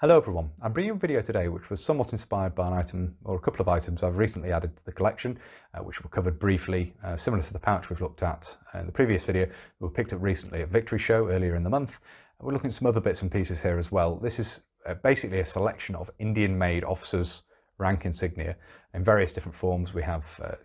Hello everyone, I'm bringing you a video today which was somewhat inspired by an item or a couple of items I've recently added to the collection, which were covered briefly, similar to the pouch we've looked at in the previous video. We were picked up recently at Victory Show earlier in the month. We're looking at some other bits and pieces here as well. This is basically a selection of Indian made officers' rank insignia in various different forms. We have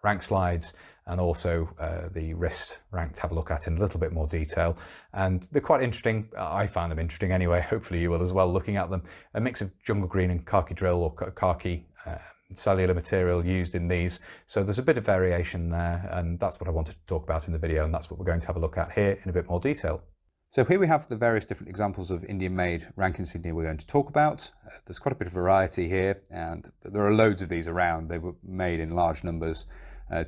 rank slides and also the wrist rank to have a look at in a little bit more detail, and they're quite interesting. I find them interesting anyway, hopefully you will as well looking at them. A mix of jungle green and khaki drill or khaki cellular material used in these, so there's a bit of variation there, and that's what I wanted to talk about in the video, and that's what we're going to have a look at here in a bit more detail. So here we have the various different examples of Indian made rank insignia we're going to talk about. There's quite a bit of variety here, and there are loads of these around. They were made in large numbers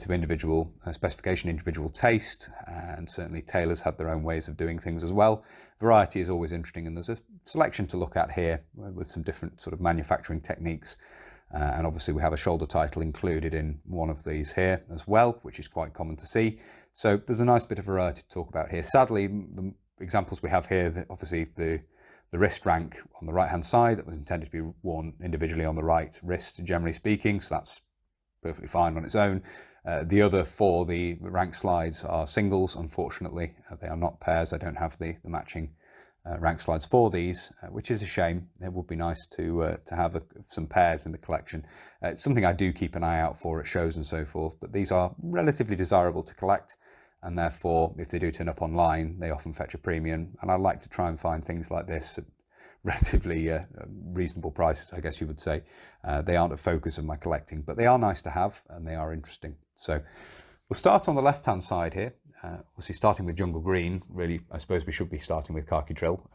to individual specification, individual taste, and certainly tailors had their own ways of doing things as well. Variety is always interesting, and there's a selection to look at here with some different sort of manufacturing techniques, and obviously we have a shoulder title included in one of these here as well, which is quite common to see. So there's a nice bit of variety to talk about here. Sadly, the examples we have here, obviously the wrist rank on the right hand side, that was intended to be worn individually on the right wrist, generally speaking, so that's perfectly fine on its own. The other four, the rank slides, are singles, unfortunately. They are not pairs. I don't have the matching rank slides for these, which is a shame. It would be nice to have some pairs in the collection. It's something I do keep an eye out for at shows and so forth, but these are relatively desirable to collect, and therefore if they do turn up online, they often fetch a premium, and I like to try and find things like this at relatively reasonable prices, I guess you would say. They aren't a focus of my collecting, but they are nice to have and they are interesting. So we'll start on the left hand side here, obviously starting with jungle green. Really, I suppose we should be starting with khaki drill.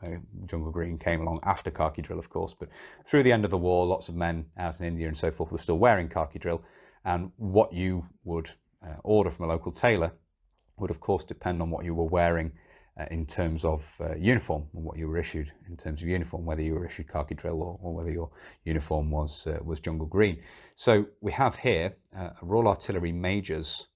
Jungle green came along after khaki drill, of course, but through the end of the war, lots of men out in India and so forth were still wearing khaki drill, and what you would order from a local tailor would of course depend on what you were wearing in terms of uniform, and what you were issued in terms of uniform, whether you were issued khaki drill or whether your uniform was jungle green. So we have here a Royal Artillery Major's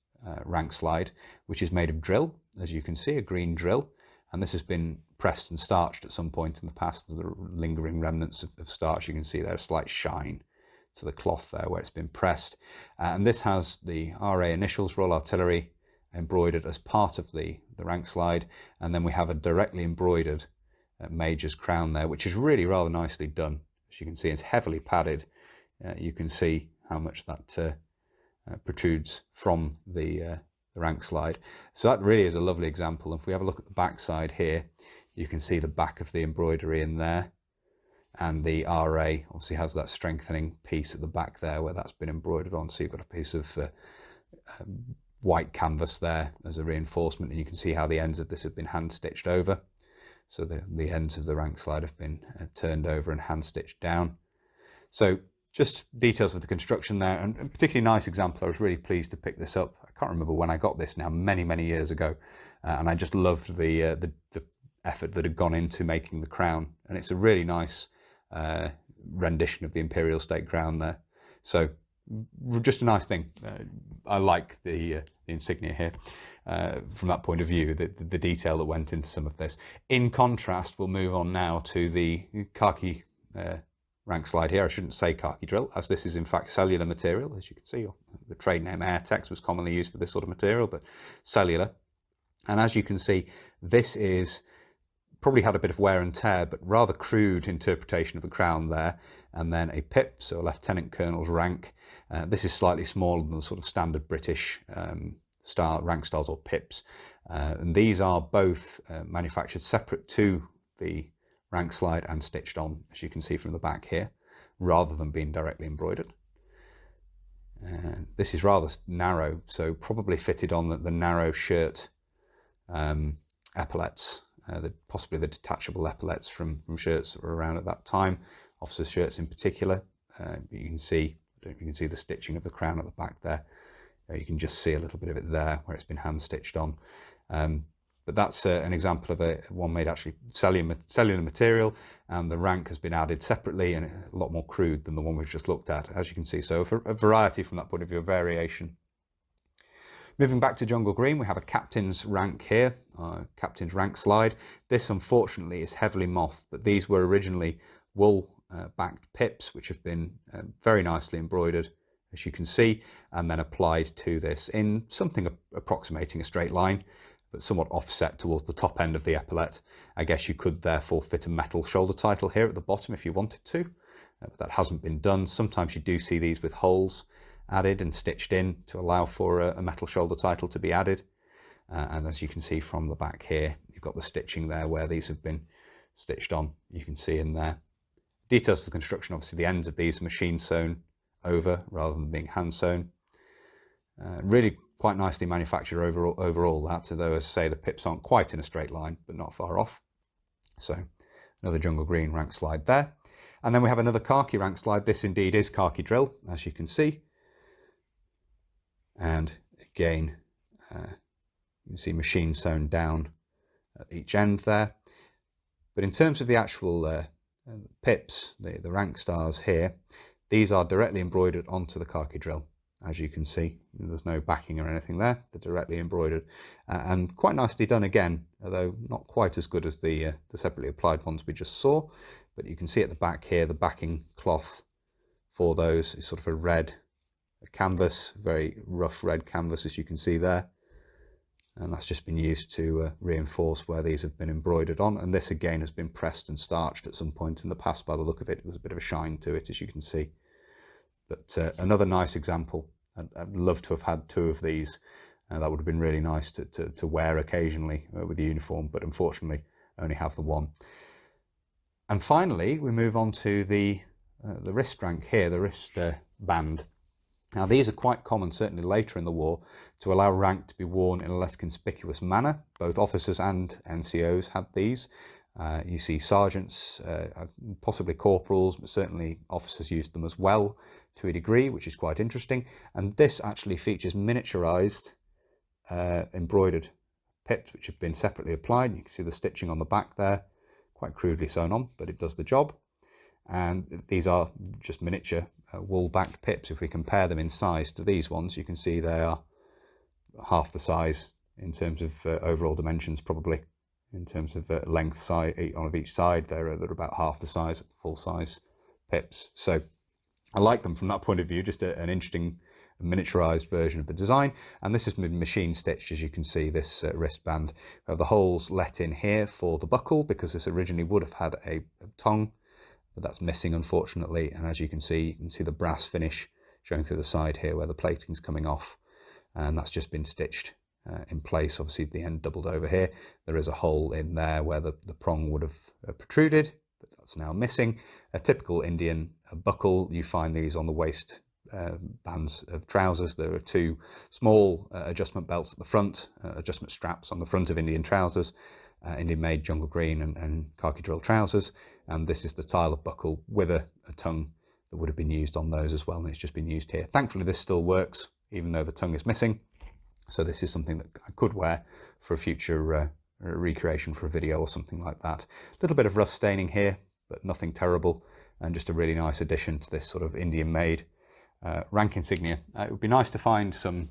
rank slide, which is made of drill, as you can see, a green drill, and this has been pressed and starched at some point in the past. The lingering remnants of starch, you can see there a slight shine to the cloth there where it's been pressed, and this has the RA initials, Royal Artillery, embroidered as part of the rank slide, and then we have a directly embroidered Major's crown there, which is really rather nicely done. As you can see, it's heavily padded. You can see how much that protrudes from the rank slide. So that really is a lovely example. If we have a look at the back side here, you can see the back of the embroidery in there, and the RA obviously has that strengthening piece at the back there where that's been embroidered on. So you've got a piece of white canvas there as a reinforcement, and you can see how the ends of this have been hand stitched over. So the ends of the rank slide have been turned over and hand stitched down. So just details of the construction there, and a particularly nice example. I was really pleased to pick this up. I can't remember when I got this now, many years ago, and I just loved the effort that had gone into making the crown, and it's a really nice rendition of the imperial state crown there. So just a nice thing. I like the insignia here from that point of view, the detail that went into some of this. In contrast, we'll move on now to the khaki rank slide here. I shouldn't say khaki drill, as this is in fact cellular material, as you can see. The trade name Airtex was commonly used for this sort of material, but cellular. And as you can see, this is probably had a bit of wear and tear, but rather crude interpretation of the crown there, and then a pip, so a lieutenant colonel's rank. This is slightly smaller than the sort of standard British rank styles or pips, and these are both manufactured separate to the rank slide and stitched on, as you can see from the back here, rather than being directly embroidered. This is rather narrow, so probably fitted on the narrow shirt epaulettes, possibly the detachable epaulettes from shirts that were around at that time, officers' shirts in particular. You can see, I don't know if you can see the stitching of the crown at the back there. You can just see a little bit of it there where it's been hand stitched on. But that's an example of one made actually cellular material, and the rank has been added separately and a lot more crude than the one we've just looked at, as you can see. So a variety from that point of view, a variation. Moving back to jungle green, we have a captain's rank here, captain's rank slide. This unfortunately is heavily moth, but these were originally wool backed pips, which have been very nicely embroidered, as you can see, and then applied to this in something approximating a straight line, but somewhat offset towards the top end of the epaulette. I guess you could therefore fit a metal shoulder title here at the bottom if you wanted to, but that hasn't been done. Sometimes you do see these with holes added and stitched in to allow for a metal shoulder title to be added. And as you can see from the back here, you've got the stitching there where these have been stitched on. You can see in there. Details of the construction, obviously the ends of these are machine sewn over rather than being hand sewn. Really quite nicely manufactured overall that, although as I say the pips aren't quite in a straight line, but not far off. So another jungle green rank slide there. And then we have another khaki rank slide. This indeed is khaki drill, as you can see. And again, you can see machine sewn down at each end there. But in terms of the actual pips, the rank stars here, these are directly embroidered onto the khaki drill, as you can see. There's no backing or anything there, they're directly embroidered. And quite nicely done again, although not quite as good as the separately applied ones we just saw. But you can see at the back here, the backing cloth for those is sort of a red canvas, very rough red canvas, as you can see there. And that's just been used to reinforce where these have been embroidered on. And this again has been pressed and starched at some point in the past by the look of it. There's a bit of a shine to it, as you can see. But another nice example. I'd love to have had two of these. That would have been really nice to wear occasionally with the uniform, but unfortunately only have the one. And finally, we move on to the wrist rank here, the wrist band. Now these are quite common, certainly later in the war, to allow rank to be worn in a less conspicuous manner. Both officers and NCOs had these. You see sergeants, possibly corporals, but certainly officers used them as well to a degree, which is quite interesting. And this actually features miniaturized embroidered pips, which have been separately applied. You can see the stitching on the back there, quite crudely sewn on, but it does the job. And these are just miniature wool-backed pips. If we compare them in size to these ones, you can see they are half the size in terms of overall dimensions, probably. In terms of length side on each side, they're about half the size of full-size pips. So I like them from that point of view, just an interesting miniaturized version of the design. And this has been machine stitched, as you can see, this wristband. We have the holes let in here for the buckle, because this originally would have had a tongue, but that's missing, unfortunately. And as you can see the brass finish showing through the side here where the plating's coming off, and that's just been stitched in place. Obviously the end doubled over here. There is a hole in there where the prong would have protruded, but that's now missing. A typical Indian buckle, you find these on the waist bands of trousers. There are two small adjustment belts at the front, adjustment straps on the front of Indian trousers, Indian made jungle green and khaki drill trousers. And this is the style of buckle with a tongue that would have been used on those as well, and it's just been used here. Thankfully this still works, even though the tongue is missing. So this is something that I could wear for a future recreation for a video or something like that. A little bit of rust staining here, but nothing terrible, and just a really nice addition to this sort of Indian made rank insignia. It would be nice to find some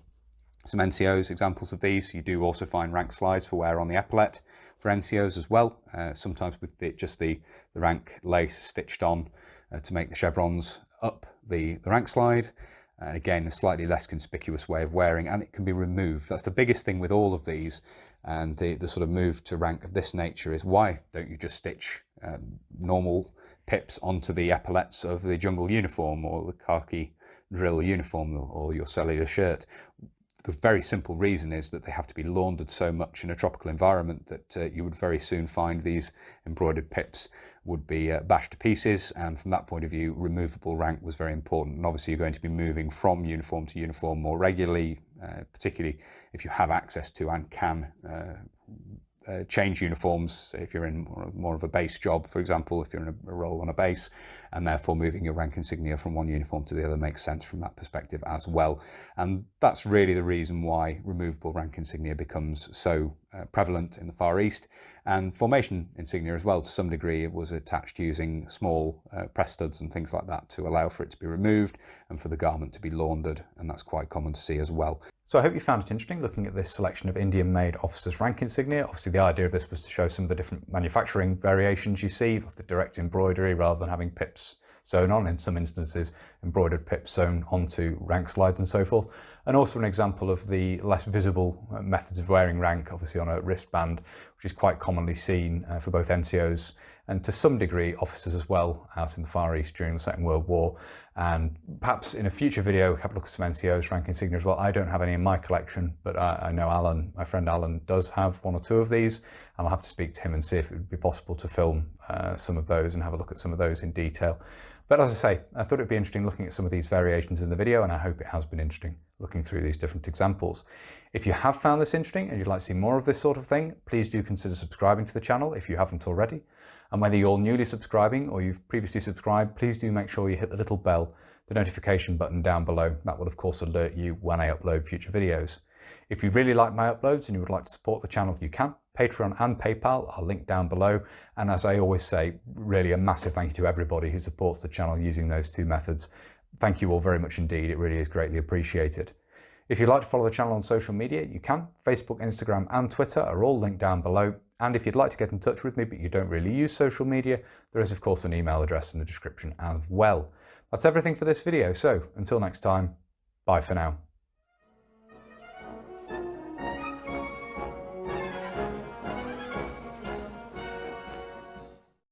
NCOs, examples of these. You do also find rank slides for wear on the epaulette for NCOs as well, sometimes with just the rank lace stitched on to make the chevrons up the rank slide. And again, a slightly less conspicuous way of wearing, and it can be removed. That's the biggest thing with all of these, and the sort of move to rank of this nature is, why don't you just stitch normal pips onto the epaulettes of the jungle uniform or the khaki drill uniform or your cellular shirt? The very simple reason is that they have to be laundered so much in a tropical environment that you would very soon find these embroidered pips would be bashed to pieces, and from that point of view, removable rank was very important. And obviously you're going to be moving from uniform to uniform more regularly, particularly if you have access to and can change uniforms. If you're in more of a base job, for example, if you're in a role on a base, and therefore moving your rank insignia from one uniform to the other makes sense from that perspective as well. And that's really the reason why removable rank insignia becomes so prevalent in the Far East. And formation insignia as well, to some degree, it was attached using small press studs and things like that to allow for it to be removed and for the garment to be laundered, and that's quite common to see as well. So I hope you found it interesting looking at this selection of Indian-made officers' rank insignia. Obviously the idea of this was to show some of the different manufacturing variations you see of the direct embroidery rather than having pips sewn on, in some instances embroidered pips sewn onto rank slides and so forth. And also an example of the less visible methods of wearing rank, obviously on a wristband, which is quite commonly seen for both NCOs and to some degree officers as well out in the Far East during the Second World War. And perhaps in a future video we have a look at some NCOs rank insignia as well. I don't have any in my collection, but I know Alan, my friend Alan, does have one or two of these, and I'll have to speak to him and see if it would be possible to film some of those and have a look at some of those in detail. But as I say, I thought it'd be interesting looking at some of these variations in the video, and I hope it has been interesting looking through these different examples. If you have found this interesting and you'd like to see more of this sort of thing, please do consider subscribing to the channel if you haven't already. And whether you're newly subscribing or you've previously subscribed, please do make sure you hit the little bell, the notification button down below. That will of course alert you when I upload future videos. If you really like my uploads and you would like to support the channel, you can. Patreon and PayPal are linked down below. And as I always say, really a massive thank you to everybody who supports the channel using those two methods. Thank you all very much indeed. It really is greatly appreciated. If you'd like to follow the channel on social media, you can. Facebook, Instagram and Twitter are all linked down below. And if you'd like to get in touch with me, but you don't really use social media, there is of course an email address in the description as well. That's everything for this video. So until next time, bye for now.